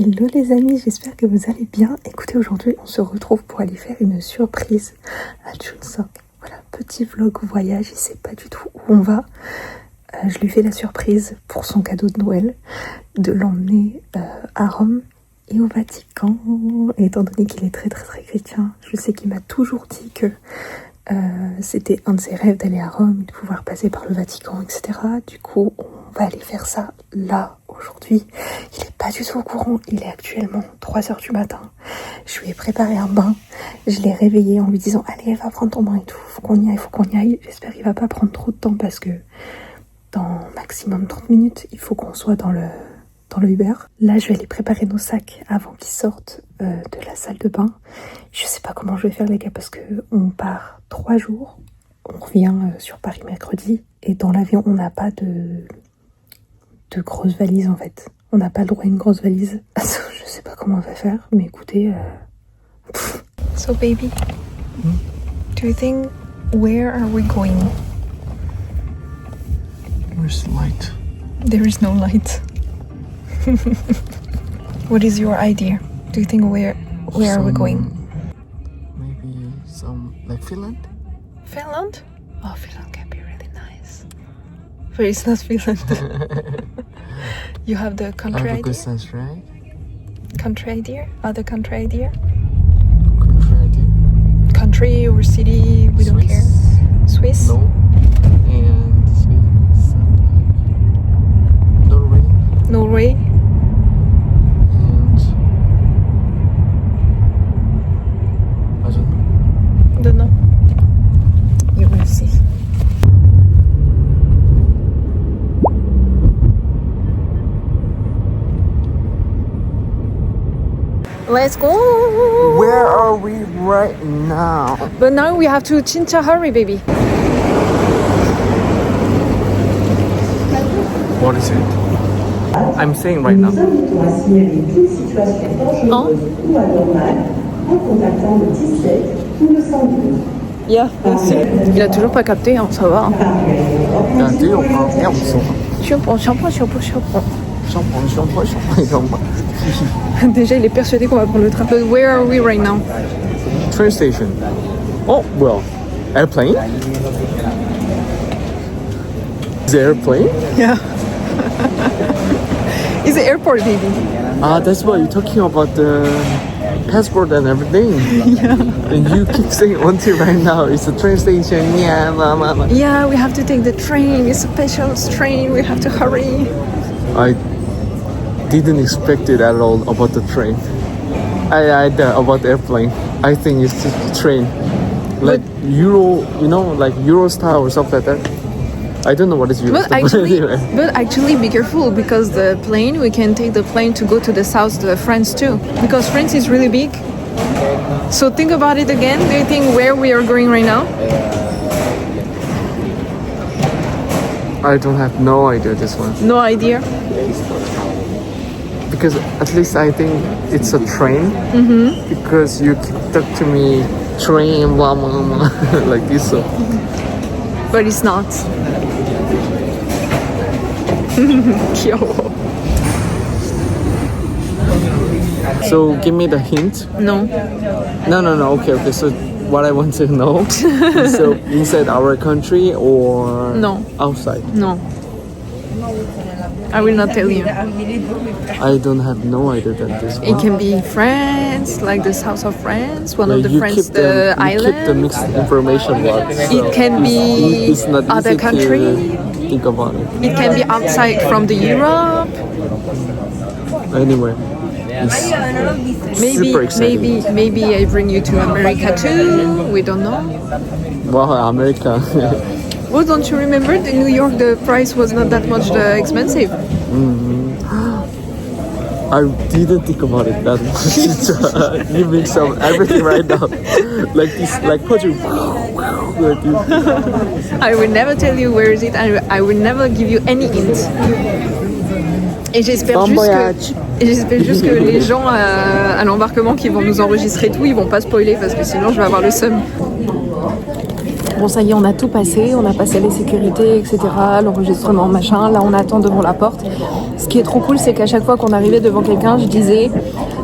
Hello les amis, j'espère que vous allez bien. Écoutez, aujourd'hui on se retrouve pour aller faire une surprise à Chuseok. Voilà, petit vlog voyage, il sait pas du tout où on va. Je lui fais la surprise pour son cadeau de Noël de l'emmener à Rome et au Vatican. Et étant donné qu'il est très chrétien, je sais qu'il m'a toujours dit que c'était un de ses rêves d'aller à Rome, de pouvoir passer par le Vatican, etc. Du coup, on va aller faire ça là, aujourd'hui. Il n'est pas du tout au courant, il est actuellement 3h du matin. Je lui ai préparé un bain, je l'ai réveillé en lui disant « Allez, va prendre ton bain et tout, faut qu'on y aille. J'espère qu'il va pas prendre trop de temps parce que dans maximum 30 minutes, il faut qu'on soit dans le Uber. » Là, je vais aller préparer nos sacs avant qu'ils sortent de la salle de bain. Je sais pas comment je vais faire les gars parce que on part 3 jours. On revient sur Paris mercredi. Et dans l'avion, on n'a pas de grosse valise en fait. On n'a pas le droit à une grosse valise. Je sais pas comment on va faire, mais écoutez... So baby, do you think where are we going? Where's the light? There is no light. What is your idea? Do you think where are we going? Maybe some like Finland. Finland? Oh, Finland can be really nice. But it's not Finland. You have the country I have a idea? good sense, right? Country idea? Other country idea? Country idea. Country or city? We don't care. Swiss? No. And Swiss. Norway. Norway? And I don't know. Don't know. You will see. Let's go! Where are we right now? But now we have to 진짜 hurry, baby. What is it? I'm saying right now. Hein? Yeah, il a toujours pas capté, hein, ça va. Regardez, on prend un verre, on sort. Champagne. Déjà, il est persuadé qu'on va prendre le train. But where are we right now? Train station. Oh, well, airplane? The airplane? Yeah. It's the airport, baby. That's why you're talking about the passport and everything. Yeah. And you keep saying until right now it's a train station. Yeah, blah, blah, blah. Yeah, we have to take the train. It's a special train. We have to hurry. I didn't expect it at all about the train. I about the airplane. I think it's just a train. Like Euro, you know, like Eurostar or something like that. I don't know what is Eurostar. But actually, be careful because the plane, we can take the plane to go to the south to France too. Because France is really big. So think about it again. Do you think where we are going right now? I don't have no idea this one. No idea. Because at least I think it's a train. Mm-hmm. Because you keep talking to me train, blah, blah, blah, like this. So. But it's not. So give me the hint. No. No. Okay. So what I want to know. So inside our country or No. outside? No. I will not tell you. I don't have no idea that this one. It can be France, like the south of France, one of the you France, keep the you island. keep the mixed information. It can be it's not other easy country. to think about it. It can be outside from the Europe. Anyway, it's super exciting. Maybe I bring you to America too. We don't know. Wow, America. Well, don't you remember in New York the price was not that much expensive? I didn't think about it that much. You mix up everything right now, like this, like puzzle. Like this. I will never tell you where is it, and I will never give you any hint. Et j'espère juste que les gens à l'embarquement qui vont nous enregistrer tout, ils vont pas spoiler parce que sinon je vais avoir le seum. Bon, ça y est, on a tout passé, on a passé les sécurités, etc., l'enregistrement, machin. Là, on attend devant la porte. Ce qui est trop cool, c'est qu'à chaque fois qu'on arrivait devant quelqu'un, je disais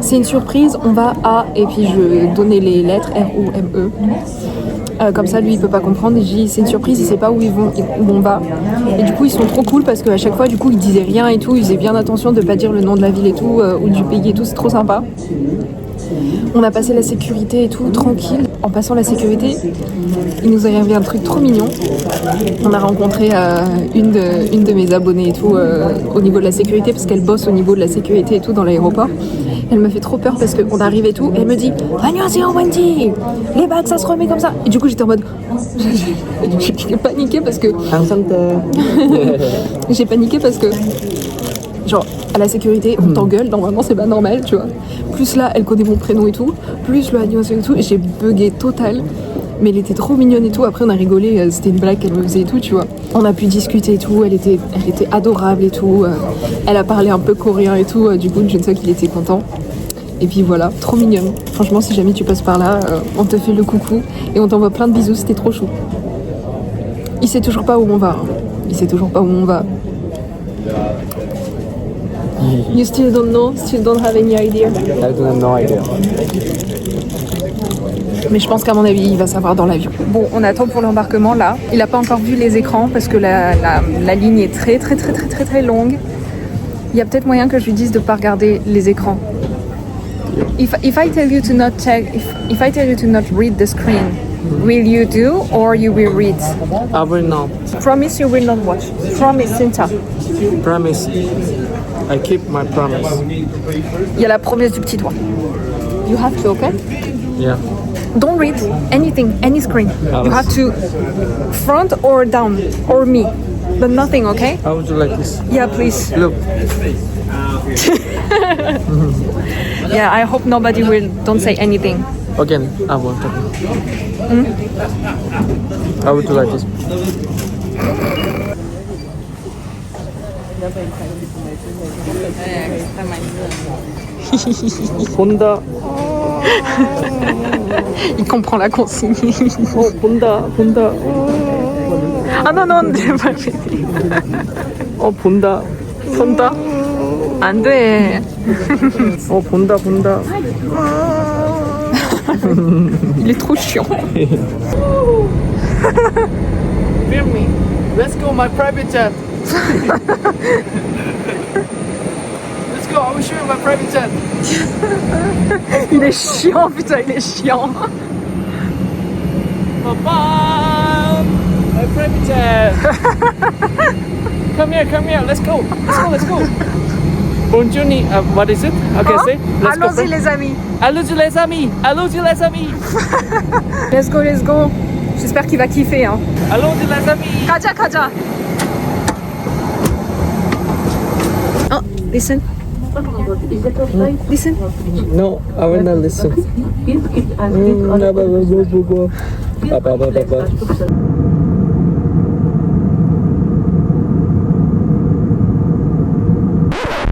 c'est une surprise, on va à, et puis je donnais les lettres R-O-M-E. Comme ça, lui, il peut pas comprendre. Et je dis c'est une surprise, il sait pas où on va. Et du coup, ils sont trop cool parce qu'à chaque fois, du coup, ils disaient rien et tout. Ils faisaient bien attention de pas dire le nom de la ville et tout, ou du pays et tout. C'est trop sympa. On a passé la sécurité et tout, tranquille. En passant la sécurité, il nous est arrivé un truc trop mignon. On a rencontré une de mes abonnées et tout au niveau de la sécurité, parce qu'elle bosse au niveau de la sécurité et tout dans l'aéroport. Elle me fait trop peur parce qu'on arrive et tout, et elle me dit « Annyeonghaseyo Wendy, les bagues ça se remet comme ça !» Et du coup j'étais en mode... J'ai paniqué parce que... J'ai paniqué parce que... Genre, à la sécurité, on t'engueule, normalement c'est pas normal, tu vois. Plus là, elle connaît mon prénom et tout, plus le annyeonghaseyo et tout, et j'ai bugué total. Mais elle était trop mignonne et tout, après on a rigolé, c'était une blague qu'elle me faisait et tout, tu vois. On a pu discuter et tout, elle était adorable et tout. Elle a parlé un peu coréen et tout, du coup je sais qu'il était content. Et puis voilà, trop mignonne. Franchement, si jamais tu passes par là, on te fait le coucou et on t'envoie plein de bisous, c'était trop chou. Il sait toujours pas où on va, hein. Il sait toujours pas où on va. You still don't know? Still don't have any idea? I don't have no idea. Mais je pense qu'à mon avis, il va savoir dans l'avion. Bon, on attend pour l'embarquement là. Il n'a pas encore vu les écrans parce que la ligne est très longue. Il y a peut-être moyen que je lui dise de ne pas regarder les écrans. If I tell you to not check, if I tell you to not read the screen, will you do or you will read? I will not. Promise you will not watch. Promise, Cynthia. Promise. I keep my promise. Il y a la promesse du petit doigt. You have to, okay? Yeah. Don't read anything, any screen. You have to front or down or me, but nothing, okay? How would you like this? Yeah, please. Look. Yeah, I hope nobody will. Don't say anything. Again, I want to. How would you like this? 본다. Il comprend la consigne. 본다. Ah non, 본다. 본다. 안 돼. 본다. Il est trop chiant. Film me. Let's go, my private jet. Let's go, I will show you my private jet. Il est chiant, putain, il est chiant. Papa, my private jet. Come here, let's go. Bonjour, what is it? Okay, say. Let's Allons-y go. les amis. Allons-y les amis. Let's go. J'espère qu'il va kiffer, hein. Allons-y les amis. 가자. Oh, listen. Listen. No, I will not listen.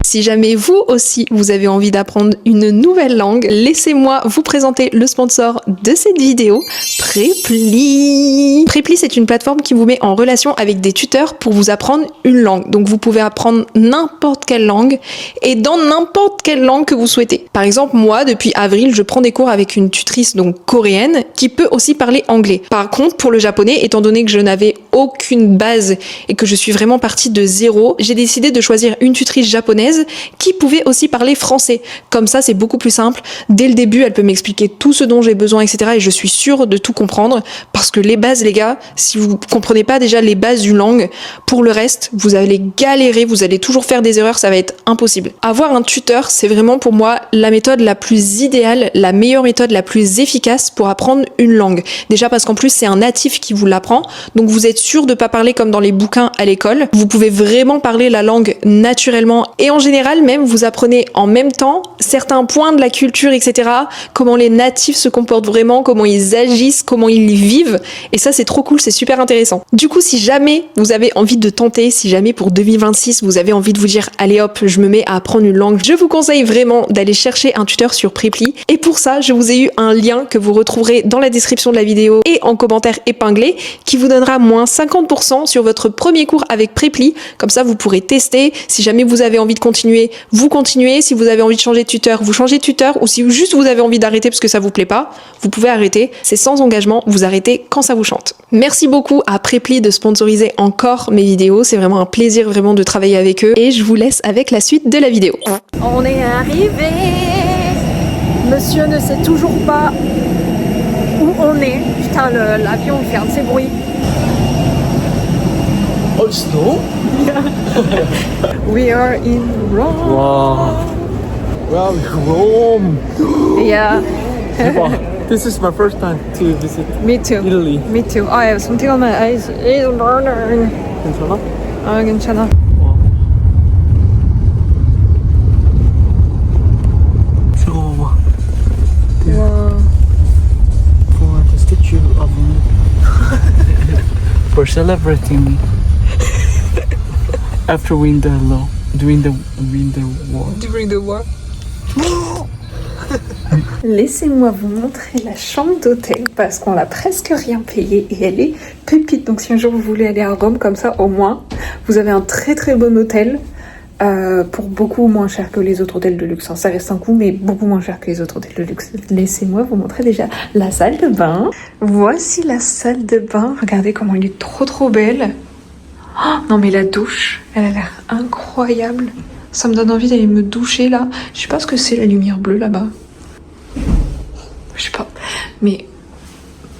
Si jamais vous aussi, vous avez envie d'apprendre une nouvelle langue, laissez-moi vous présenter le sponsor de cette vidéo, Preply. Preply, c'est une plateforme qui vous met en relation avec des tuteurs pour vous apprendre une langue. Donc vous pouvez apprendre n'importe quelle langue et dans n'importe quelle langue que vous souhaitez. Par exemple, moi, depuis avril, je prends des cours avec une tutrice donc coréenne qui peut aussi parler anglais. Par contre, pour le japonais, étant donné que je n'avais aucune base et que je suis vraiment partie de zéro, j'ai décidé de choisir une tutrice japonaise qui pouvait aussi parler français. Comme ça, c'est beaucoup plus simple. Dès le début, elle peut m'expliquer tout ce dont j'ai besoin, etc. Et je suis sûre de tout comprendre parce que les bases, les gars, si vous comprenez pas déjà les bases d'une langue, pour le reste, vous allez galérer, vous allez toujours faire des erreurs, ça va être impossible. Avoir un tuteur, c'est vraiment pour moi la méthode la plus idéale, la meilleure méthode, la plus efficace pour apprendre une langue. Déjà parce qu'en plus, c'est un natif qui vous l'apprend, donc vous êtes sûr de pas parler comme dans les bouquins à l'école. Vous pouvez vraiment parler la langue naturellement et en général même vous apprenez en même temps certains points de la culture, etc. Comment les natifs se comportent vraiment, comment ils agissent, comment ils vivent. Et ça c'est trop cool, c'est super intéressant. Du coup, si jamais vous avez envie de tenter, si jamais pour 2026 vous avez envie de vous dire allez hop, je me mets à apprendre une langue, je vous conseille vraiment d'aller chercher un tuteur sur Preply. Et pour ça, je vous ai eu un lien que vous retrouverez dans la description de la vidéo et en commentaire épinglé qui vous donnera moins 50% sur votre premier cours avec Preply. Comme ça, vous pourrez tester. Si jamais vous avez envie de continuer, vous continuez. Si vous avez envie de changer de tuteur, vous changez de tuteur. Ou si juste vous avez envie d'arrêter parce que ça vous plaît pas, vous pouvez arrêter. C'est sans engagement, vous arrêtez quand ça vous chante. Merci beaucoup à Preply de sponsoriser encore mes vidéos. C'est vraiment un plaisir vraiment de travailler avec eux. Et je vous laisse avec la suite de la vidéo. On est arrivé. Monsieur ne sait toujours pas où on est. Putain, l'avion fait un de ses bruits. Oh, snow? We are in Rome. Wow. Wow, Rome. Yeah. Wow. This is my first time to visit Me too. Italy. Me too. Oh, I have something on my eyes. It's burning. 괜찮아? 아, 괜찮아. 잠깐만. 와. For the statue of me. For celebrating me. After winning the law, during the war. During the war. Laissez-moi vous montrer la chambre d'hôtel parce qu'on l'a presque rien payé et elle est pépite. Donc si un jour vous voulez aller à Rome comme ça, au moins vous avez un très très bon hôtel pour beaucoup moins cher que les autres hôtels de luxe. Ça reste un coût mais beaucoup moins cher que les autres hôtels de luxe. Laissez-moi vous montrer déjà la salle de bain. Voici la salle de bain. Regardez comment elle est trop belle. Oh, non mais la douche, elle a l'air incroyable. Ça me donne envie d'aller me doucher là. Je sais pas ce que c'est la lumière bleue là-bas. Je sais pas. Mais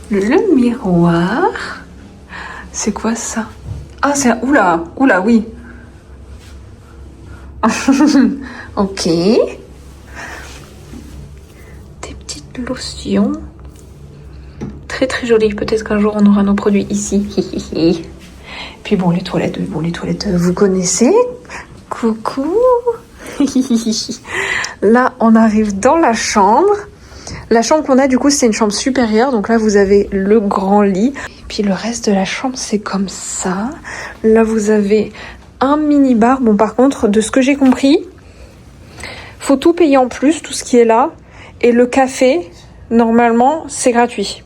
le miroir, c'est quoi ça? Ah c'est un... Oula, oui. Ok. Des petites lotions. Très jolies. Peut-être qu'un jour on aura nos produits ici. Puis bon les toilettes, vous connaissez. Coucou. Là on arrive dans la chambre. La chambre qu'on a du coup c'est une chambre supérieure. Donc là vous avez le grand lit. Et puis le reste de la chambre c'est comme ça. Là vous avez un mini bar. Bon par contre de ce que j'ai compris, faut tout payer en plus, tout ce qui est là. Et le café normalement c'est gratuit.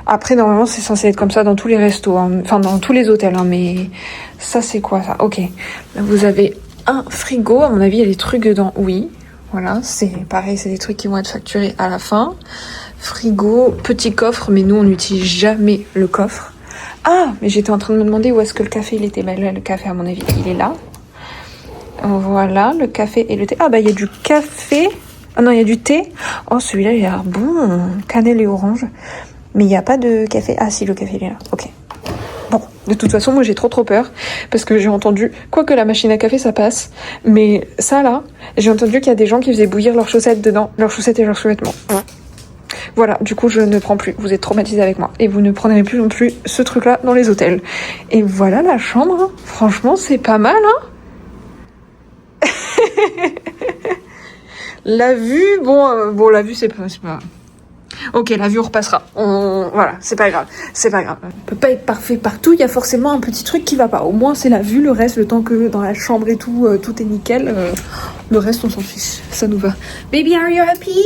Après normalement c'est censé être comme ça dans tous les restos, hein. Enfin dans tous les hôtels, hein. Mais ça c'est quoi ça? Ok. Là vous avez un frigo, à mon avis il y a des trucs dedans, oui. Voilà, c'est pareil, c'est des trucs qui vont être facturés à la fin. Frigo, petit coffre, mais nous on n'utilise jamais le coffre. Ah, mais j'étais en train de me demander où est-ce que le café il était. Bah là, le café à mon avis il est là. Voilà, le café et le thé. Ah bah il y a du café. Ah non, il y a du thé. Oh celui-là il a l'air bon, cannelle et orange. Mais il n'y a pas de café. Ah si, le café il est là, ok. Bon, de toute façon, moi j'ai trop peur. Parce que j'ai entendu, quoique la machine à café ça passe, mais ça là, j'ai entendu qu'il y a des gens qui faisaient bouillir leurs chaussettes dedans, leurs chaussettes et leurs sous-vêtements. Voilà, du coup je ne prends plus, vous êtes traumatisés avec moi. Et vous ne prendrez plus non plus ce truc là dans les hôtels. Et voilà la chambre, hein. Franchement c'est pas mal, hein. La vue, bon la vue c'est pas... Ok, la vue on repassera. Voilà, c'est pas grave. On peut pas être parfait partout, il y a forcément un petit truc qui va pas. Au moins c'est la vue, le reste, le temps que dans la chambre et tout, tout est nickel. Le reste on s'en fiche, ça nous va. Baby, are you happy?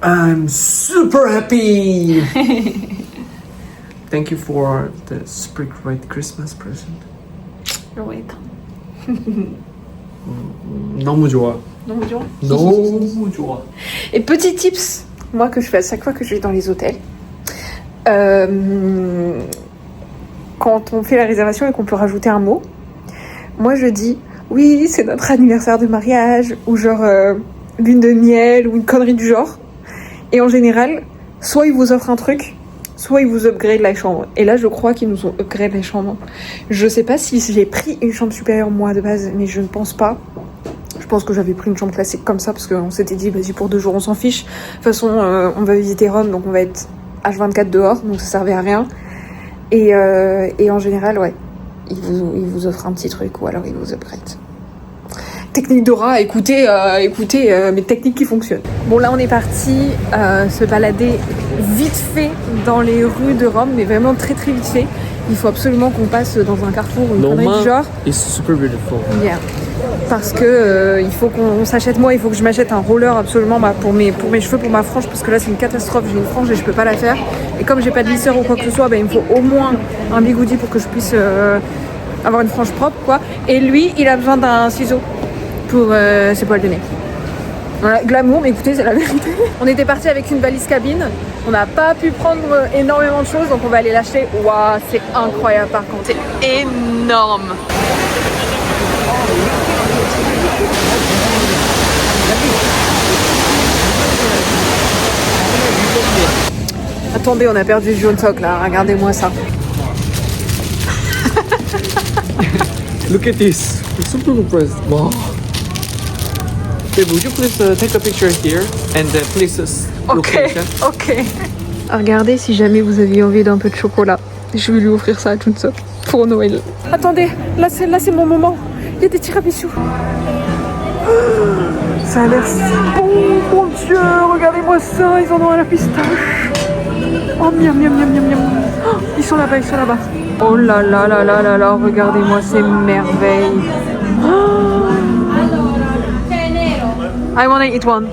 I'm super happy. Thank you for the spring red Christmas present. You're welcome. 너무 좋아. Non, Dion. 너무 좋아. Et petit tips, moi que je fais à chaque fois que je vais dans les hôtels, quand on fait la réservation et qu'on peut rajouter un mot, moi je dis oui c'est notre anniversaire de mariage ou genre lune de miel ou une connerie du genre. Et en général, soit ils vous offrent un truc, soit ils vous upgrade la chambre. Et là je crois qu'ils nous ont upgrade la chambre. Je sais pas si j'ai pris une chambre supérieure moi de base, mais je ne pense pas. Je pense que j'avais pris une chambre classique comme ça parce qu'on s'était dit vas-y pour 2 jours on s'en fiche. De toute façon on va visiter Rome donc on va être H24 dehors donc ça servait à rien. Et en général, ouais, il vous offre un petit truc ou alors il vous upgrade. Technique Dora, écoutez, mes techniques qui fonctionnent. Bon, là, on est parti se balader vite fait dans les rues de Rome, mais vraiment très très vite fait. Il faut absolument qu'on passe dans un carrefour ou une connerie du genre. It's super beautiful. Yeah. Parce que il faut qu'on s'achète, moi, il faut que je m'achète un roller absolument pour mes cheveux, pour ma frange, parce que là c'est une catastrophe, j'ai une frange et je peux pas la faire. Et comme j'ai pas de lisseur ou quoi que ce soit, il me faut au moins un bigoudi pour que je puisse avoir une frange propre, quoi. Et lui, il a besoin d'un ciseau pour ses poils de nez. Voilà, glamour, mais écoutez, c'est la vérité. On était parti avec une valise cabine, on n'a pas pu prendre énormément de choses, donc on va aller l'acheter. Waouh, c'est incroyable par contre, c'est énorme. Attendez, on a perdu le jaune soc là, regardez-moi ça. Look at this. It's super impressed. Wow. Okay, would you please take a picture here and the places location? Ok. Regardez, si jamais vous aviez envie d'un peu de chocolat, je vais lui offrir ça à Junsook pour Noël. Attendez, là c'est mon moment. Il y a des tiramisu. Ça a l'air si bon, mon Dieu, regardez-moi ça, ils en ont à la pistache. Oh miam miam miam miam miam. Oh, ils sont là-bas. Oh là là là là là là, regardez-moi ces merveilles. Oh. I wanna eat one.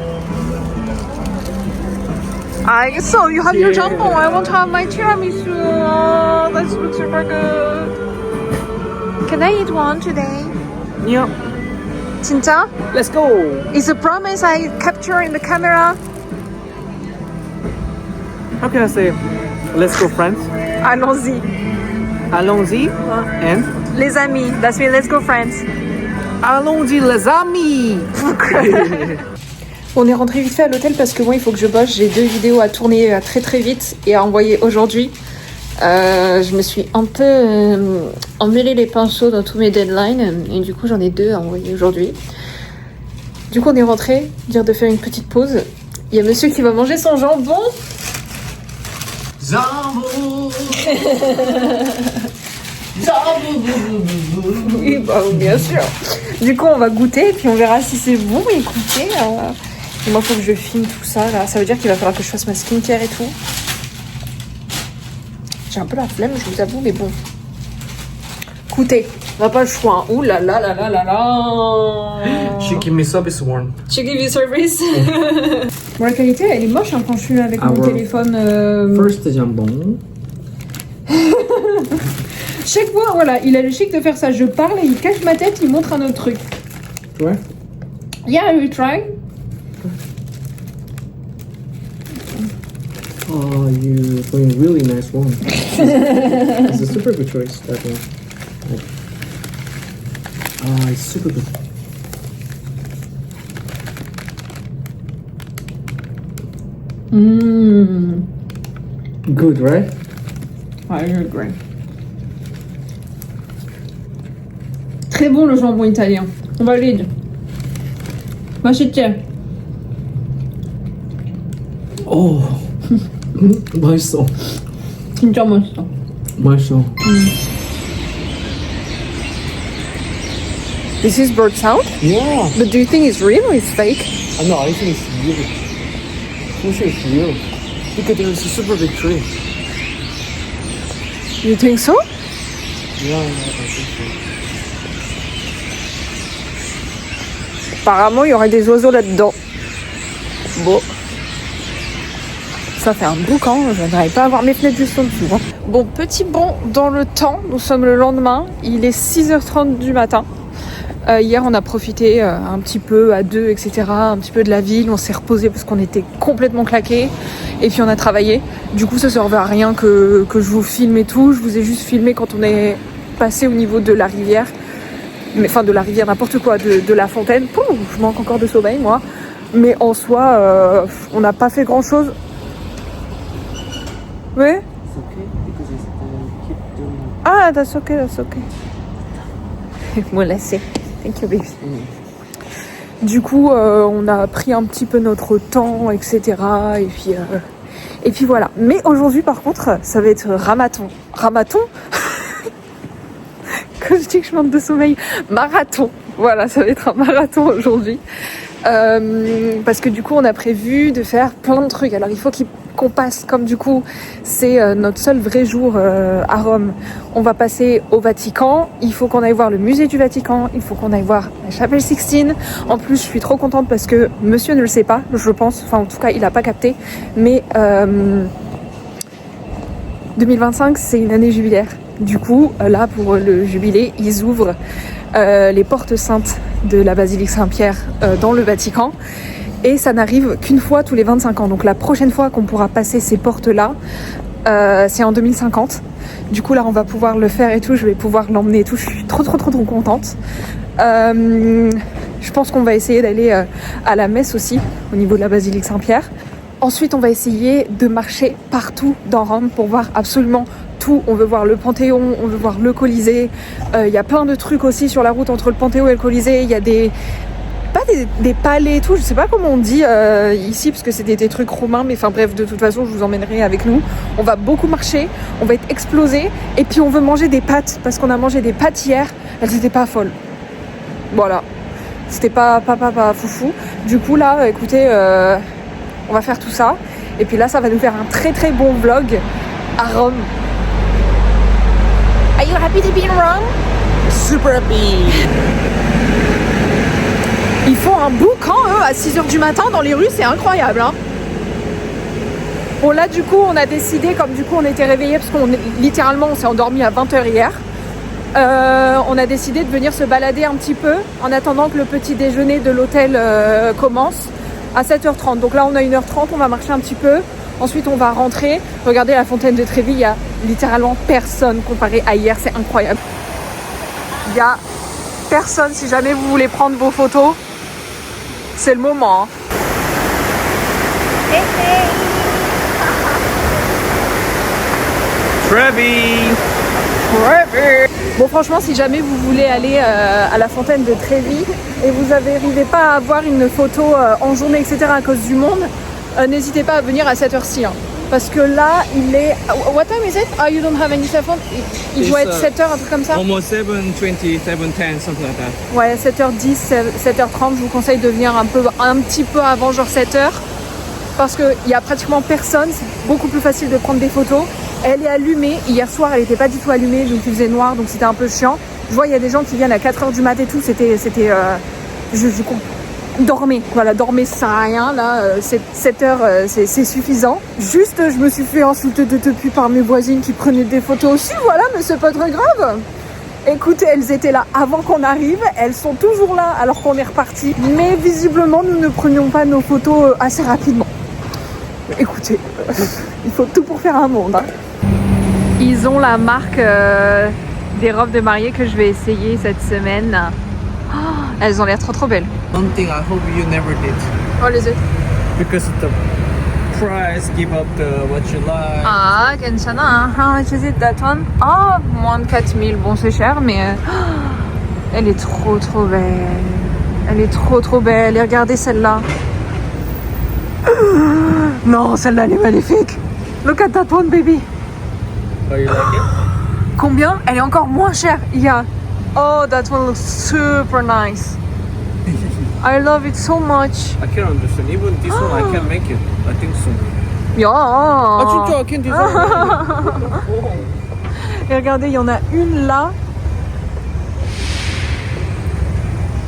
So you have your jumbo. I want to have my tiramisu. Oh, that looks super good. Can I eat one today? Yeah. 진짜? Let's go. Is a promise I capture in the camera? How can I say? Let's go, friends. Allons-y. Allons-y. And Les amis. That's me. Let's go, friends. allons-y, les amis. On est rentré vite fait à l'hôtel parce que moi il faut que je bosse. J'ai 2 vidéos à tourner très très vite et à envoyer aujourd'hui. Je me suis un peu emmêlé les pinceaux dans tous mes deadlines et du coup j'en ai 2 à envoyer aujourd'hui. Du coup on est rentré, dire de faire une petite pause. Il y a monsieur qui va manger son jambon. Jambon. Oui, bah bien sûr. Du coup on va goûter et puis on verra si c'est bon. Écoutez, et moi il faut que je filme tout ça là. Ça veut dire qu'il va falloir que je fasse ma skincare et tout. J'ai un peu la flemme, je vous avoue, mais bon. Écoutez, on n'a pas le choix. Hein. Ouh là là là là là là. She give me service one. She give you service. Bon, la qualité, elle est moche hein, quand je suis avec mon téléphone. First jambon. Chaque fois, voilà, il a le chic de faire ça. Je parle et il cache ma tête, il montre un autre truc. Ouais. Yeah, I will try. Oh, you're doing really nice one. It's a super good choice, that one. Ah, it's super good. Good, right? I agree. Très bon le jambon italien. On valide. 맛있지? Oh, 맛있어. 진짜 맛있어. 맛있어. This is bird sound? Yeah. But do you think it's real or it's fake? No, I think it's real. For sure it's real. Because there is a super big tree. You think so? Yeah, I think so. Apparemment, il y aurait des oiseaux là-dedans. Bon. Ça fait un boucan, je n'arrive pas à voir mes fenêtres juste en dessous. Hein. Bon, petit bond dans le temps, nous sommes le lendemain, il est 6h30 du matin. Hier, on a profité un petit peu à 2, etc., un petit peu de la ville, on s'est reposé parce qu'on était complètement claqués, et puis on a travaillé. Du coup, ça servait à rien que je vous filme et tout, je vous ai juste filmé quand on est passé au niveau de la rivière, mais, enfin de la rivière, n'importe quoi, de la fontaine. Pouh, je manque encore de sommeil, moi. Mais en soi, on n'a pas fait grand-chose. Oui? Ah, that's okay. Moi, là, c'est... Thank you, baby. Du coup, on a pris un petit peu notre temps, etc. Et puis voilà. Mais aujourd'hui par contre, ça va être ramaton. Ramaton Quand je dis que je manque de sommeil, marathon. Voilà, ça va être un marathon aujourd'hui. Parce que du coup on a prévu de faire plein de trucs. Alors il faut qu'on passe, comme du coup c'est notre seul vrai jour à Rome, on va passer au Vatican. Il faut qu'on aille voir le musée du Vatican, il faut qu'on aille voir la chapelle Sixtine. En plus je suis trop contente parce que monsieur ne le sait pas, je pense, enfin en tout cas il n'a pas capté, mais 2025 c'est une année jubilaire. Du coup là pour le jubilé ils ouvrent les portes saintes de la basilique Saint-Pierre dans le Vatican, et ça n'arrive qu'une fois tous les 25 ans. Donc la prochaine fois qu'on pourra passer ces portes-là, c'est en 2050. Du coup là on va pouvoir le faire et tout, je vais pouvoir l'emmener et tout, je suis trop contente. Je pense qu'on va essayer d'aller à la messe aussi au niveau de la basilique Saint-Pierre. Ensuite on va essayer de marcher partout dans Rome pour voir absolument tout. On veut voir le Panthéon, on veut voir le Colisée. Il y a plein de trucs aussi sur la route entre le Panthéon et le Colisée. Il y a des palais et tout, je sais pas comment on dit ici parce que c'est des trucs romains, mais enfin bref, de toute façon je vous emmènerai avec nous. On va beaucoup marcher, on va être explosé, et puis on veut manger des pâtes parce qu'on a mangé des pâtes hier, elles étaient pas folles. Voilà, c'était pas foufou. Du coup là, écoutez, on va faire tout ça, et puis là ça va nous faire un très bon vlog à Rome. Are you happy to be in Rome? Super happy. Ils font un boucan eux à 6h du matin dans les rues, c'est incroyable hein. Bon là du coup on a décidé, comme du coup on était réveillés parce qu'on littéralement on s'est endormi à 20h hier, on a décidé de venir se balader un petit peu en attendant que le petit déjeuner de l'hôtel commence à 7h30. Donc là on a 1h30, on va marcher un petit peu, ensuite on va rentrer. Regardez la fontaine de Trévi, il y a littéralement personne comparé à hier, c'est incroyable. Il y a personne, si jamais vous voulez prendre vos photos, c'est le moment hein. Trevi. Bon franchement si jamais vous voulez aller à la fontaine de Trévi et vous n'arrivez pas à avoir une photo en journée etc à cause du monde, n'hésitez pas à venir à cette heure-ci hein. Parce que là il est... What time is it? Oh you don't have any cell phone? Il doit être 7h, un truc comme ça? Almost 7:20, 7:10, something like that. Ouais, 7h10, 7h30, je vous conseille de venir un petit peu avant, genre 7h. Parce qu'il y a pratiquement personne, c'est beaucoup plus facile de prendre des photos. Elle est allumée, hier soir elle n'était pas du tout allumée, donc il faisait noir, donc c'était un peu chiant. Je vois il y a des gens qui viennent à 4h du mat et tout, dormez, voilà, dormez, ça sert à rien, là, 7h c'est suffisant. Juste, je me suis fait insulter depuis par mes voisines qui prenaient des photos aussi, voilà, mais c'est pas très grave. Écoutez, elles étaient là avant qu'on arrive, elles sont toujours là alors qu'on est reparti, mais visiblement nous ne prenions pas nos photos assez rapidement. Écoutez, il faut tout pour faire un monde. Hein. Ils ont la marque des robes de mariée que je vais essayer cette semaine. Oh, elles ont l'air trop belles. One thing I hope you never did. What is it? Because of the price, give up what you like. Ah, 괜찮아. How much is it, that one? Ah, moins de 4000. Bon, c'est cher, mais elle est trop belle. Elle est trop belle. Et regardez celle-là. Non, celle-là, elle est magnifique. Look at that one, baby. Oh, you like it? Combien? Elle est encore moins chère. Il y a... Oh, that one looks super nice. I love it so much. I can't understand. Even this one, I can make it. I think so. Yeah. I can design it. Et regardez, il y en a une là.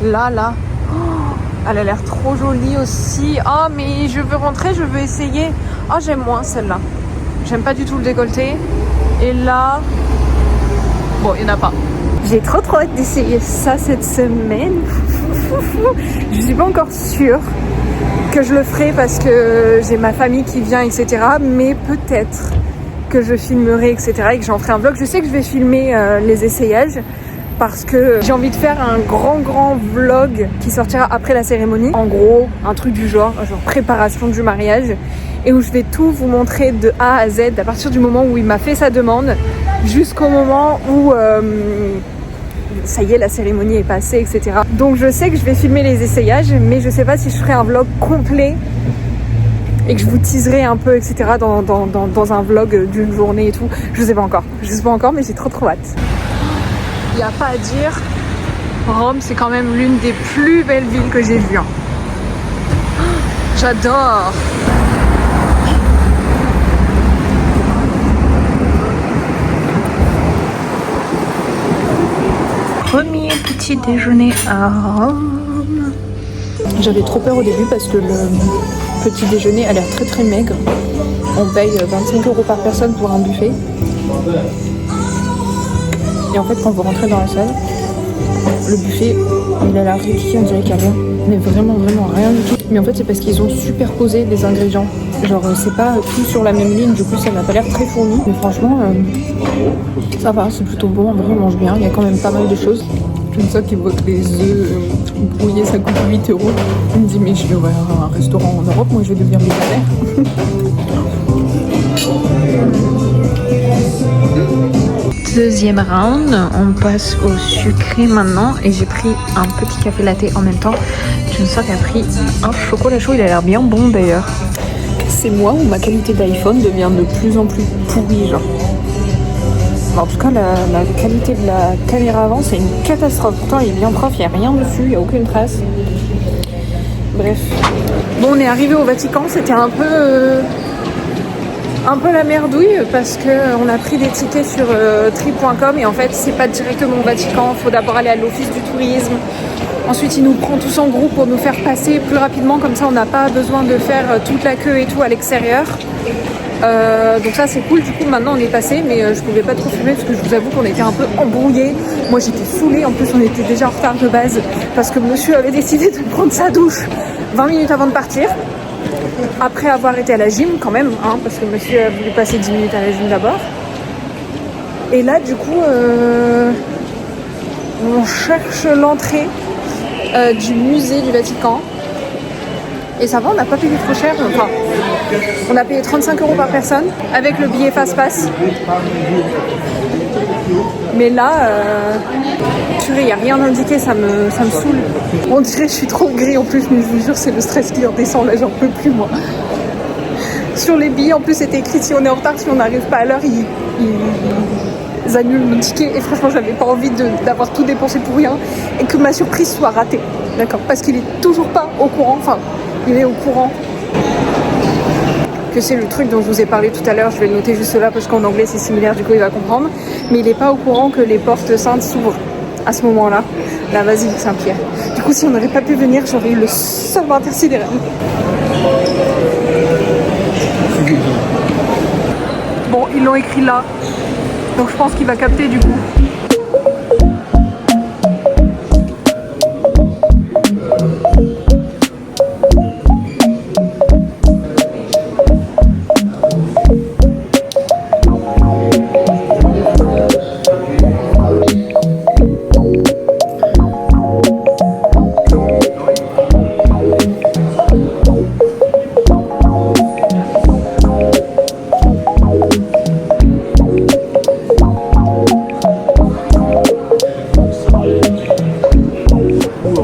Là. Oh, elle a l'air trop jolie aussi. Oh, mais je veux rentrer, je veux essayer. Oh, j'aime moins celle-là. J'aime pas du tout le décolleté. Et là... Bon, il n'y en a pas. J'ai trop hâte d'essayer ça cette semaine. Je suis pas encore sûre que je le ferai parce que j'ai ma famille qui vient, etc. Mais peut-être que je filmerai, etc. et que j'en ferai un vlog. Je sais que je vais filmer les essayages parce que j'ai envie de faire un grand vlog qui sortira après la cérémonie. En gros, un truc du genre préparation du mariage, et où je vais tout vous montrer de A à Z, à partir du moment où il m'a fait sa demande jusqu'au moment où ça y est, la cérémonie est passée, etc. Donc je sais que je vais filmer les essayages, mais je sais pas si je ferai un vlog complet et que je vous teaserai un peu, etc. dans un vlog d'une journée et tout. Je sais pas encore, mais j'ai trop hâte. Il n'y a pas à dire, Rome c'est quand même l'une des plus belles villes que j'ai vues. Hein. J'adore. Premier petit déjeuner à Rome. J'avais trop peur au début parce que le petit déjeuner a l'air très maigre. On paye 25 € par personne pour un buffet. Et en fait, quand vous rentrez dans la salle, le buffet, il a l'air ridiculeux, on dirait qu'il n'y a rien. Mais vraiment rien du tout. Mais en fait, c'est parce qu'ils ont superposé des ingrédients. Genre, c'est pas tout sur la même ligne, du coup, ça n'a pas l'air très fourni. Mais franchement, ça va, c'est plutôt bon. En vrai, on mange bien. Il y a quand même pas mal de choses. Une fois qu'il voit que les œufs brouillés, ça coûte 8 €. Il me dit, mais je vais ouvrir un restaurant en Europe, moi je vais devenir millionnaire. Deuxième round, on passe au sucré maintenant et j'ai pris un petit café latte en même temps. Je me sens qu'il a pris un chocolat chaud, il a l'air bien bon d'ailleurs. C'est moi ou ma qualité d'iPhone devient de plus en plus pourrie genre. En tout cas la qualité de la caméra avant c'est une catastrophe. Pourtant il est bien propre, il n'y a rien dessus, il n'y a aucune trace. Bref. Bon, on est arrivé au Vatican, c'était un peu la merdouille parce qu'on a pris des tickets sur trip.com et en fait c'est pas directement au Vatican, il faut d'abord aller à l'office du tourisme. Ensuite il nous prend tous en groupe pour nous faire passer plus rapidement, comme ça on n'a pas besoin de faire toute la queue et tout à l'extérieur. Donc ça c'est cool, du coup maintenant on est passé, mais je pouvais pas trop filmer parce que je vous avoue qu'on était un peu embrouillés. Moi j'étais saoulée, en plus on était déjà en retard de base parce que monsieur avait décidé de prendre sa douche 20 minutes avant de partir. Après avoir été à la gym quand même, hein, parce que monsieur a voulu passer 10 minutes à la gym d'abord. Et là du coup on cherche l'entrée du musée du Vatican. Et ça va, on n'a pas payé trop cher. Enfin, on a payé 35 € par personne avec le billet Fast-Pass. Mais là, purée, il n'y a rien indiqué, ça me saoule. On dirait que je suis trop gris en plus, mais je vous jure, c'est le stress qui redescend, là, j'en peux plus, moi. Sur les billets, en plus, c'était écrit si on est en retard, si on n'arrive pas à l'heure, ils annulent nos tickets. Et franchement, j'avais pas envie d'avoir tout dépensé pour rien et que ma surprise soit ratée. D'accord ? Parce qu'il est toujours pas au courant, enfin, il est au courant que c'est le truc dont je vous ai parlé tout à l'heure. Je vais le noter juste là parce qu'en anglais c'est similaire, du coup il va comprendre. Mais il n'est pas au courant que les portes saintes s'ouvrent à ce moment-là, la basilique Saint-Pierre. Du coup, si on n'aurait pas pu venir, j'aurais eu le seul intersidéral. Bon, ils l'ont écrit là, donc je pense qu'il va capter du coup.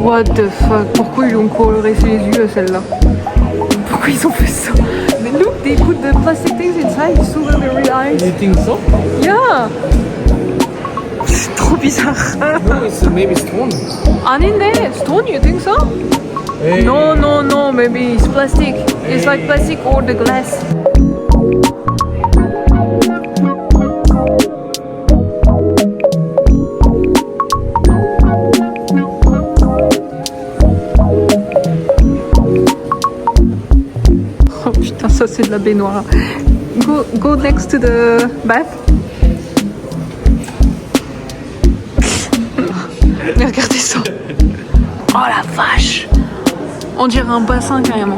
What the fuck? Pourquoi ils ont coloré ses yeux celle-là? Pourquoi ils ont fait ça? Mais look, they put the plastic things inside so that they're real eyes. You think so? Yeah! C'est trop bizarre. No, it's maybe stone. 아닌데? Stone, you think so? Hey. No, maybe it's plastic. It's like plastic or the glass. Oh putain, ça c'est de la baignoire. Go next to the bath. Mais regardez ça. Oh la vache. On dirait un bassin carrément.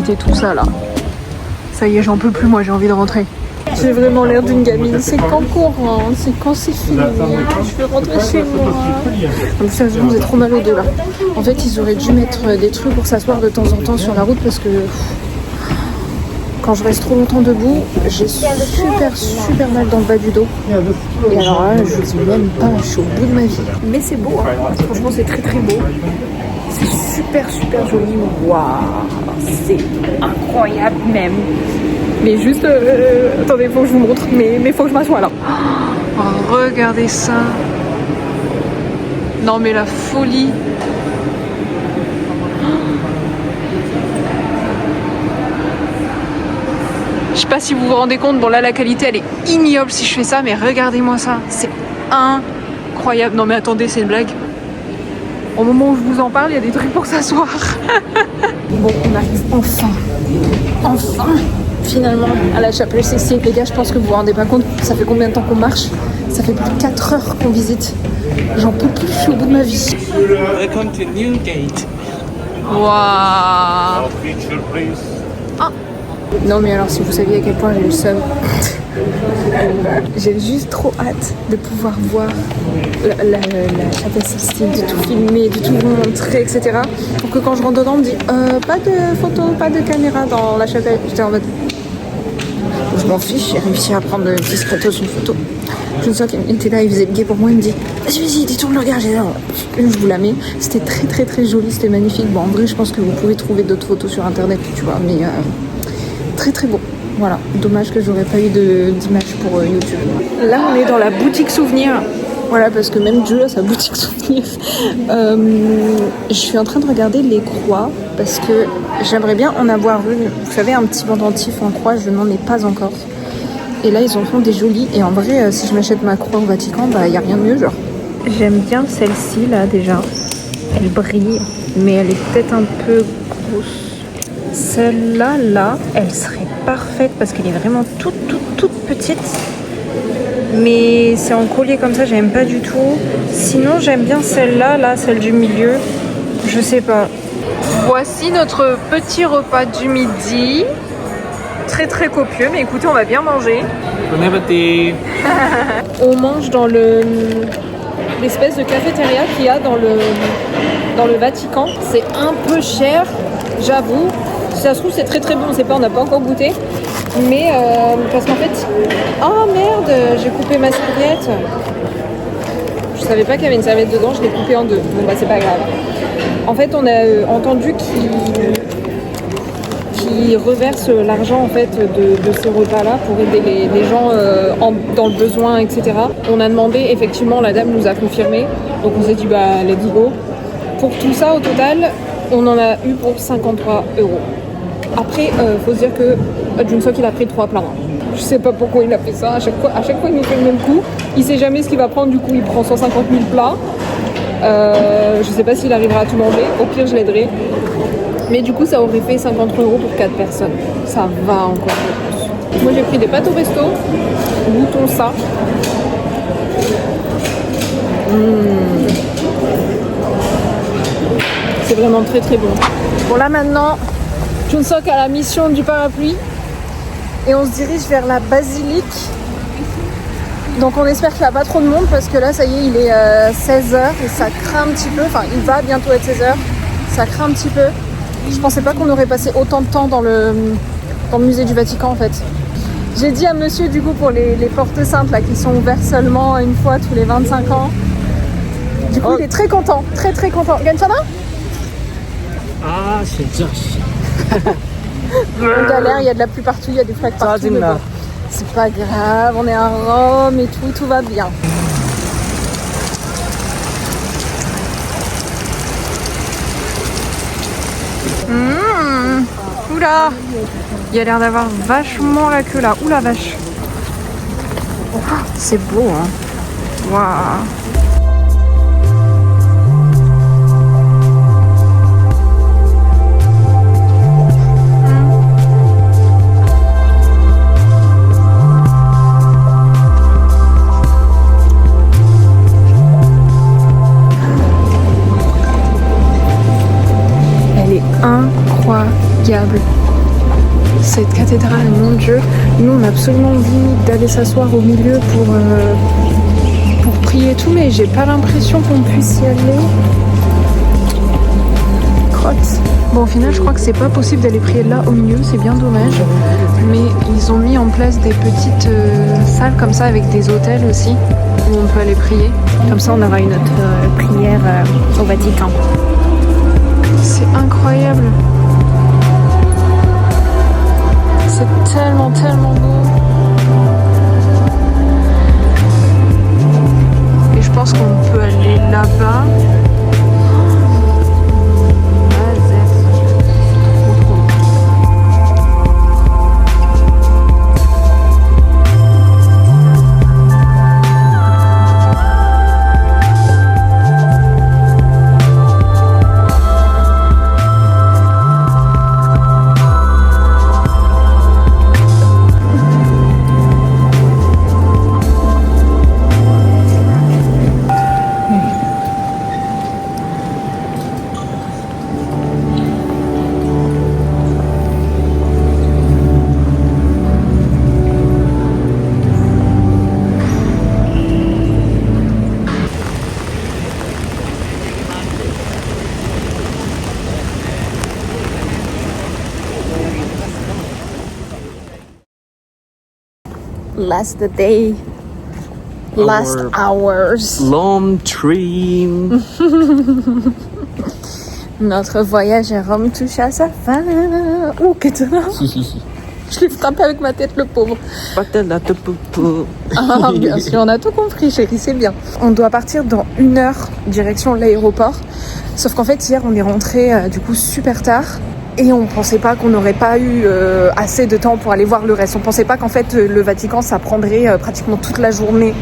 visiter tout ça là. Ça y est, j'en peux plus, moi j'ai envie de rentrer. J'ai vraiment l'air d'une gamine. C'est quand qu'on rentre, c'est quand c'est fini. Je veux rentrer chez moi. Donc sérieusement, j'ai trop mal au dos là. En fait, ils auraient dû mettre des trucs pour s'asseoir de temps en temps sur la route parce que quand je reste trop longtemps debout, j'ai super mal dans le bas du dos. Et alors là, je sais même pas, je suis au bout de ma vie. Mais c'est beau, hein. Franchement, c'est très beau. C'est super joli. Waouh, c'est incroyable même. Mais juste, attendez, faut que je vous montre, mais faut que je m'assoie là. Oh, regardez ça. Non mais la folie. Je sais pas si vous vous rendez compte, bon là la qualité elle est ignoble si je fais ça, mais regardez-moi ça, c'est incroyable. Non mais attendez, c'est une blague. Au moment où je vous en parle, il y a des trucs pour s'asseoir. Bon, on arrive enfin finalement à la chapelle Sixtine. Les gars, je pense que vous vous rendez pas compte, ça fait combien de temps qu'on marche? Ça fait plus de 4 heures qu'on visite. J'en peux plus, je suis au bout de ma vie. Welcome to Newgate. Waouh. Ah. Non mais alors si vous saviez à quel point j'ai le seum. J'ai juste trop hâte de pouvoir voir la chapelle Sixtine, de tout filmer, de tout vous montrer, etc. Pour que quand je rentre dedans, on me dit pas de photos, pas de caméra dans la chapelle. J'étais en mode je m'en fiche, j'ai réussi à prendre discrètement une photo. Je sais qu'il était là, il faisait le guet pour moi, il me dit vas-y, détourne le regard. Je vous la mets. C'était très joli, c'était magnifique. Bon, en vrai, je pense que vous pouvez trouver d'autres photos sur internet, tu vois, mais très beau. Voilà, dommage que j'aurais pas eu d'image pour YouTube. Là, on est dans la boutique souvenir. Voilà, parce que même Dieu a sa boutique souvenir. Je suis en train de regarder les croix parce que j'aimerais bien en avoir une. Vous savez, un petit pendentif en croix, je n'en ai pas encore. Et là, ils en font des jolis. Et en vrai, si je m'achète ma croix au Vatican, bah, y a rien de mieux, genre. J'aime bien celle-ci, là, déjà. Elle brille, mais elle est peut-être un peu grosse. Celle-là, elle serait parfaite parce qu'elle est vraiment toute petite. Mais c'est en collier comme ça, j'aime pas du tout. Sinon, j'aime bien celle-là, celle du milieu. Je sais pas. Voici notre petit repas du midi. Très copieux, mais écoutez, on va bien manger. Bon appétit. On mange dans l'espèce de cafétéria qu'il y a dans le Vatican. C'est un peu cher, j'avoue. Si ça se trouve, c'est très bon, on sait pas, on n'a pas encore goûté. Mais parce qu'en fait... Oh merde, j'ai coupé ma serviette. Je savais pas qu'il y avait une serviette dedans, je l'ai coupée en deux. Bon bah c'est pas grave. En fait, on a entendu qu'ils reversent l'argent en fait de ce repas-là pour aider les gens dans le besoin, etc. On a demandé, effectivement, la dame nous a confirmé. Donc on s'est dit, bah let's go. Pour tout ça, au total, on en a eu pour 53 €. Après, faut se dire que Junseok il a pris 3 plats. Je sais pas pourquoi il a fait ça. À chaque fois, il nous fait le même coup. Il sait jamais ce qu'il va prendre, du coup, il prend 150 000 plats. Je sais pas s'il arrivera à tout manger. Au pire, je l'aiderai. Mais du coup, ça aurait fait 53 € pour 4 personnes. Ça va encore plus. Moi, j'ai pris des pâtes au resto. Goûtons ça. C'est vraiment très bon. Bon, là maintenant, Junseok a la mission du parapluie et on se dirige vers la basilique. Donc on espère qu'il n'y a pas trop de monde parce que là ça y est, il est 16h et ça craint un petit peu. Enfin, il va bientôt être 16h. Ça craint un petit peu. Je pensais pas qu'on aurait passé autant de temps dans le musée du Vatican en fait. J'ai dit à monsieur du coup pour les portes saintes là qui sont ouvertes seulement une fois tous les 25 ans. Du coup il est très content, très content. Gansana ? Ah, c'est Josh. On galère, il y a de la pluie partout, il y a des flaques partout. Mais bon, c'est pas grave, on est à Rome et tout va bien. Oula, il y a l'air d'avoir vachement la queue là. Oula vache. Oh, c'est beau hein. Waouh. Incroyable. cette cathédrale, mon Dieu. Nous, on a absolument envie d'aller s'asseoir au milieu pour prier et tout, mais j'ai pas l'impression qu'on puisse y aller. Crotte. Bon, au final, je crois que c'est pas possible d'aller prier là au milieu, c'est bien dommage. Mais ils ont mis en place des petites salles comme ça avec des hôtels aussi où on peut aller prier. Comme ça, on aura une autre prière au Vatican. C'est incroyable. C'est tellement, tellement beau. Et je pense qu'on peut aller là-bas. Last day, last hours. Long train. Notre voyage à Rome touche à sa fin. Oh, qu'est-ce que je l'ai frappé avec ma tête, le pauvre. Ah, bien sûr, on a tout compris, chérie, c'est bien. On doit partir dans 1 heure direction l'aéroport. Sauf qu'en fait, hier, on est rentré du coup super tard. Et on pensait pas qu'on n'aurait pas eu assez de temps pour aller voir le reste. On pensait pas qu'en fait le Vatican ça prendrait pratiquement toute la journée.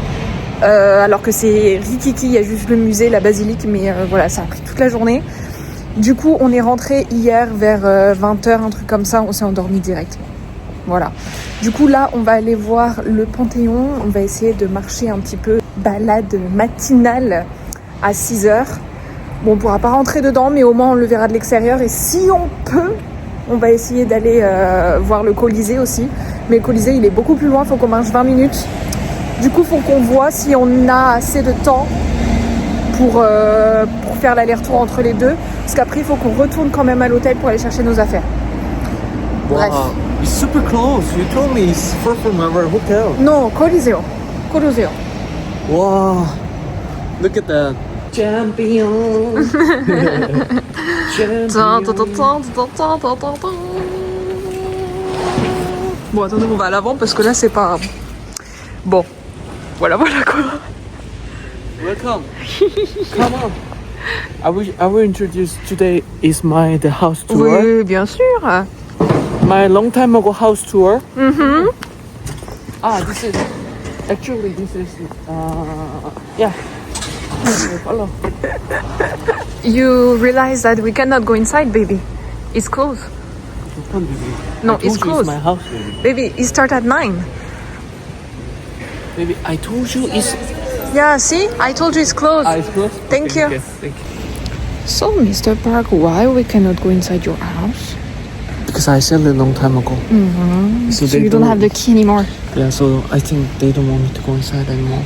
Alors que c'est rikiki, il y a juste le musée, la basilique, mais voilà, ça a pris toute la journée. Du coup, on est rentré hier vers 20h, un truc comme ça, on s'est endormi direct. Voilà. Du coup, là, on va aller voir le Panthéon. On va essayer de marcher un petit peu, balade matinale à 6h. Bon, on pourra pas rentrer dedans, mais au moins on le verra de l'extérieur. Et si on peut, on va essayer d'aller voir le Colisée aussi. Mais le Colisée, il est beaucoup plus loin, il faut qu'on marche 20 minutes. Du coup, il faut qu'on voit si on a assez de temps pour faire l'aller-retour entre les deux. Parce qu'après, il faut qu'on retourne quand même à l'hôtel pour aller chercher nos affaires. Bref. Wow, it's super close. You told me it's far from our hotel. Non, Coliseo. Coliseo. Wow, look at that. Champion. Bon, attendez, on va à l'avant parce que là, c'est pas... Bon, voilà quoi. Welcome. Come on. I will introduce today is the house tour. Oui, bien sûr. My long time ago house tour. Mm-hmm. This is yeah. Follow. You realize that we cannot go inside, baby. It's closed. No, it's closed. It's my house, baby. Baby, it starts at 9. Baby, I told you it's. Yeah, see? I told you it's closed. It's closed. Thank you. Yes, thank you. So, Mr. Park, why we cannot go inside your house? Because I said a long time ago. Mm-hmm. So they you don't have the key anymore. Yeah, so I think they don't want me to go inside anymore.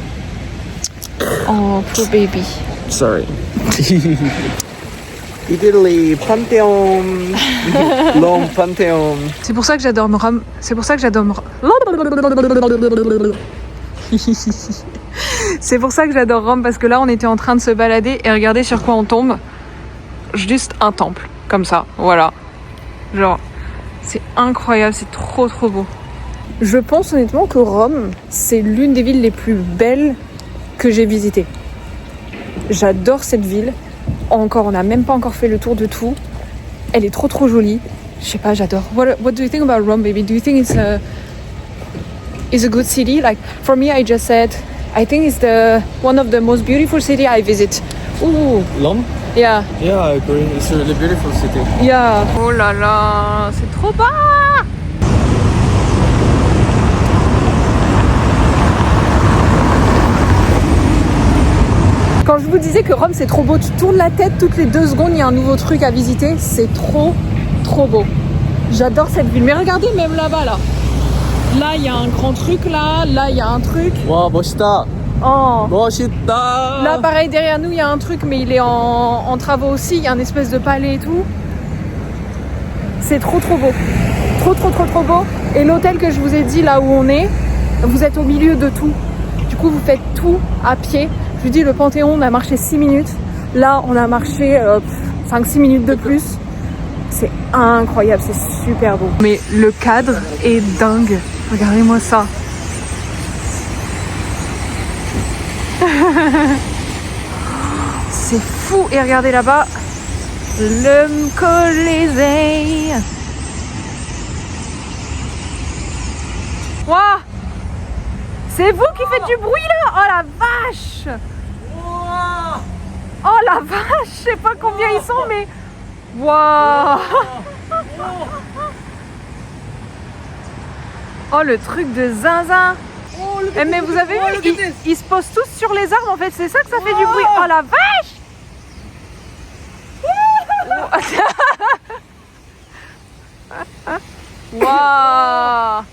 Oh, poor baby. Sorry. Italy, Panthéon. Long Panthéon. C'est pour ça que j'adore Rome. C'est pour ça que j'adore C'est pour ça que j'adore Rome, parce que là on était en train de se balader et regardez sur quoi on tombe. Juste un temple, comme ça, voilà. Genre, c'est incroyable, c'est trop trop beau. Je pense honnêtement que Rome, c'est l'une des villes les plus belles que j'ai visitées. J'adore cette ville. Encore, on n'a même pas encore fait le tour de tout. Elle est trop trop jolie. Je sais pas, j'adore. What do you think about Rome, baby? Do you think it's a good city? Like, for me, I just said, I think it's one of the most beautiful city I visit. Ooh. Long? Yeah. Yeah, I agree. It's a really beautiful city. Yeah. Oh là là, c'est trop bas. Quand je vous disais que Rome c'est trop beau, tu tournes la tête toutes les 2 secondes, il y a un nouveau truc à visiter, c'est trop trop beau. J'adore cette ville. Mais regardez, même là-bas, là. Là, il y a un grand truc, là. Là, il y a un truc. 와 멋있다. Oh. 멋있다. Là, pareil, derrière nous, il y a un truc, mais il est en travaux aussi. Il y a un espèce de palais et tout. C'est trop beau. Trop beau. Et l'hôtel que je vous ai dit, là où on est, vous êtes au milieu de tout. Du coup, vous faites tout à pied. Je vous dis, le Panthéon, on a marché 6 minutes. Là, on a marché 5-6 minutes de plus. C'est incroyable, c'est super beau. Mais le cadre est dingue. Regardez-moi ça. C'est fou. Et regardez là-bas, le Colisée. Waouh! C'est vous qui faites du bruit là? Oh la vache! Oh la vache! Je sais pas combien ils sont, mais... Waouh! Oh le truc de zinzin! Eh, mais vous avez vu, ils se posent tous sur les arbres en fait, c'est ça que ça fait du bruit. Oh la vache! Waouh!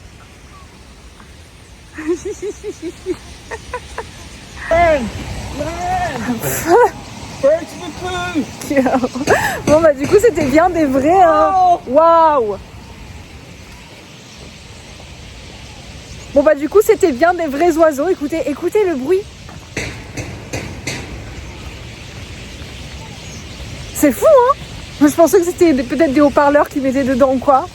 Bon bah du coup c'était bien des vrais waouh. Bon bah du coup c'était bien des vrais oiseaux. Écoutez le bruit. C'est fou hein. Je pensais que c'était peut-être des haut-parleurs qui mettaient dedans ou quoi.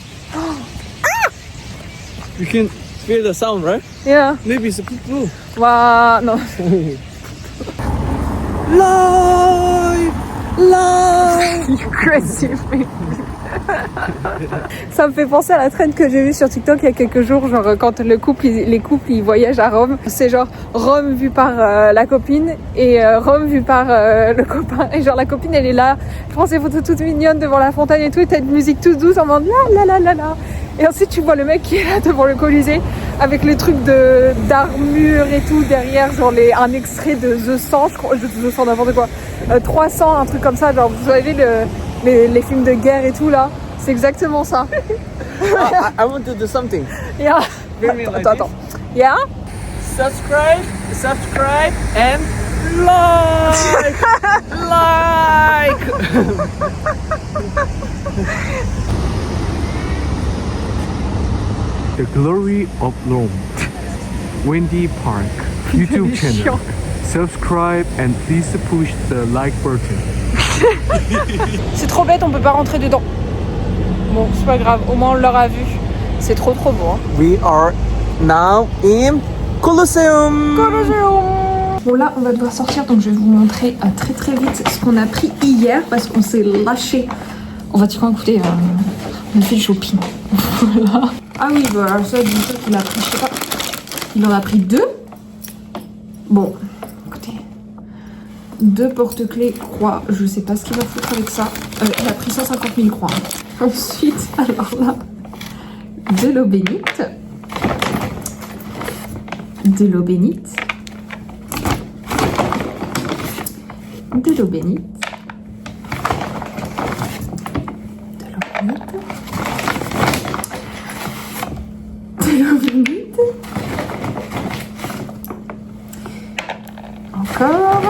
You can feel the sound, right? Yeah. Maybe it's a poo-poo. Waouh non. Live. You crazy me. Ça me fait penser à la trend que j'ai vue sur TikTok il y a quelques jours, genre quand les couples ils voyagent à Rome, c'est genre Rome vu par la copine et Rome vu par le copain, et genre la copine elle est là, je prends ses photos toutes mignonnes devant la fontaine et tout, et t'as une musique toute douce en mode la, et ensuite tu vois le mec qui est là devant le Colisée avec les trucs d'armure et tout derrière, genre un extrait de The 100, je crois, The 100 n'importe quoi, 300, un truc comme ça, genre vous savez les films de guerre et tout là, c'est exactement ça. I want to do something. Yeah. Attends. Yeah. Subscribe and like. The Glory of Rome, Wendy Park, YouTube channel. Subscribe and please push the like button. C'est trop bête, on peut pas rentrer dedans. Bon, c'est pas grave, au moins on l'aura vu. C'est trop beau. Hein. We are now in Colosseum. Bon là, on va devoir sortir, donc je vais vous montrer très vite ce qu'on a pris hier parce qu'on s'est lâché au Vatican. Écoutez, on a fait le shopping. Voilà. Ah oui, bah alors ça, il a pris, je sais pas, il en a pris 2. Bon, écoutez, 2 porte-clés croix, je sais pas ce qu'il va foutre avec ça. Il a pris 150 000 croix. Ensuite, alors là, de l'eau bénite. De l'eau bénite. De l'eau bénite. De l'eau bénite. De l'eau bénite. Encore.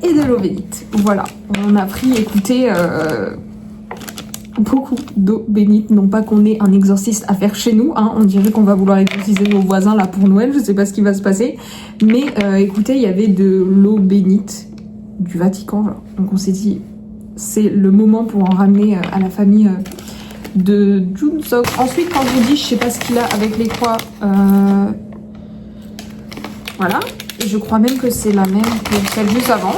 Et de l'eau bénite. Voilà, on a pris, écoutez, beaucoup d'eau bénite. Non pas qu'on ait un exorciste à faire chez nous, hein. On dirait qu'on va vouloir exorciser nos voisins là pour Noël, je sais pas ce qui va se passer. Mais écoutez, il y avait de l'eau bénite du Vatican, genre. Donc on s'est dit, c'est le moment pour en ramener à la famille de Junsok. Ensuite, quand je vous dis, je sais pas ce qu'il a avec les croix, voilà. Et je crois même que c'est la même que celle juste avant.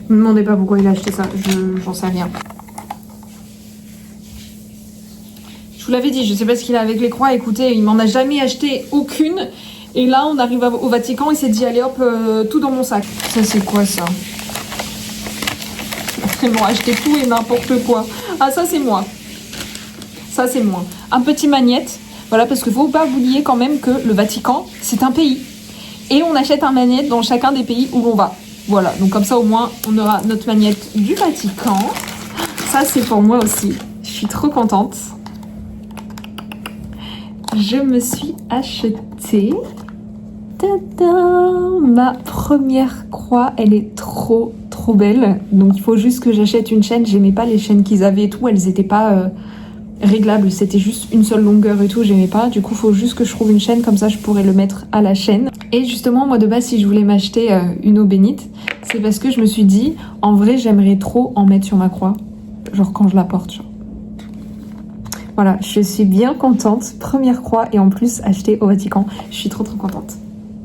Ne me demandez pas pourquoi il a acheté ça, j'en sais rien. Je vous l'avais dit, je sais pas ce qu'il a avec les croix. Écoutez, il m'en a jamais acheté aucune. Et là, on arrive au Vatican, il s'est dit, allez hop, tout dans mon sac. Ça, c'est quoi ça? Ils m'ont acheté tout et n'importe quoi. Ah, ça, c'est moi. Ça, c'est moi. Un petit magnète. Voilà, parce qu'il ne faut pas oublier quand même que le Vatican, c'est un pays. Et on achète un magnète dans chacun des pays où l'on va. Voilà, donc comme ça, au moins, on aura notre magnète du Vatican. Ça, ça c'est pour moi aussi. Je suis trop contente. Je me suis acheté ma première croix. Elle est trop belle. Donc il faut juste que j'achète une chaîne. J'aimais pas les chaînes qu'ils avaient et tout. Elles étaient pas réglables. C'était juste une seule longueur et tout. J'aimais pas. Du coup, il faut juste que je trouve une chaîne. Comme ça, je pourrais le mettre à la chaîne. Et justement, moi de base, si je voulais m'acheter une eau bénite, c'est parce que je me suis dit, en vrai, j'aimerais trop en mettre sur ma croix. Genre quand je la porte. Genre. Voilà, je suis bien contente. Première croix et en plus achetée au Vatican. Je suis trop contente.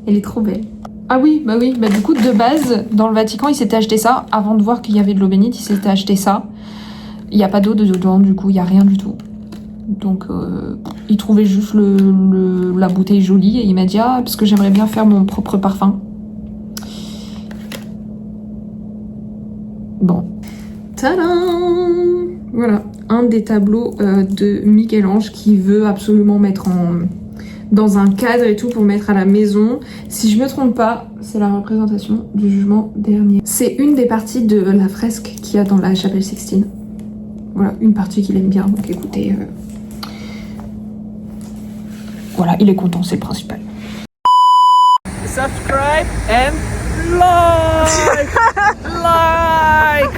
Elle est trop belle. Ah oui, bah du coup de base, dans le Vatican, il s'était acheté ça. Avant de voir qu'il y avait de l'eau bénite, il s'était acheté ça. Il n'y a pas d'eau dedans, du coup, il n'y a rien du tout. Donc, il trouvait juste la bouteille jolie et il m'a dit « Ah, parce que j'aimerais bien faire mon propre parfum. » Bon. Tadam! Voilà, un des tableaux de Michel-Ange qui veut absolument mettre dans un cadre et tout pour mettre à la maison. Si je me trompe pas, c'est la représentation du jugement dernier. C'est une des parties de la fresque qu'il y a dans la chapelle Sixtine. Voilà, une partie qu'il aime bien, donc écoutez... Voilà, il est content, c'est le principal. Subscribe and like! Like!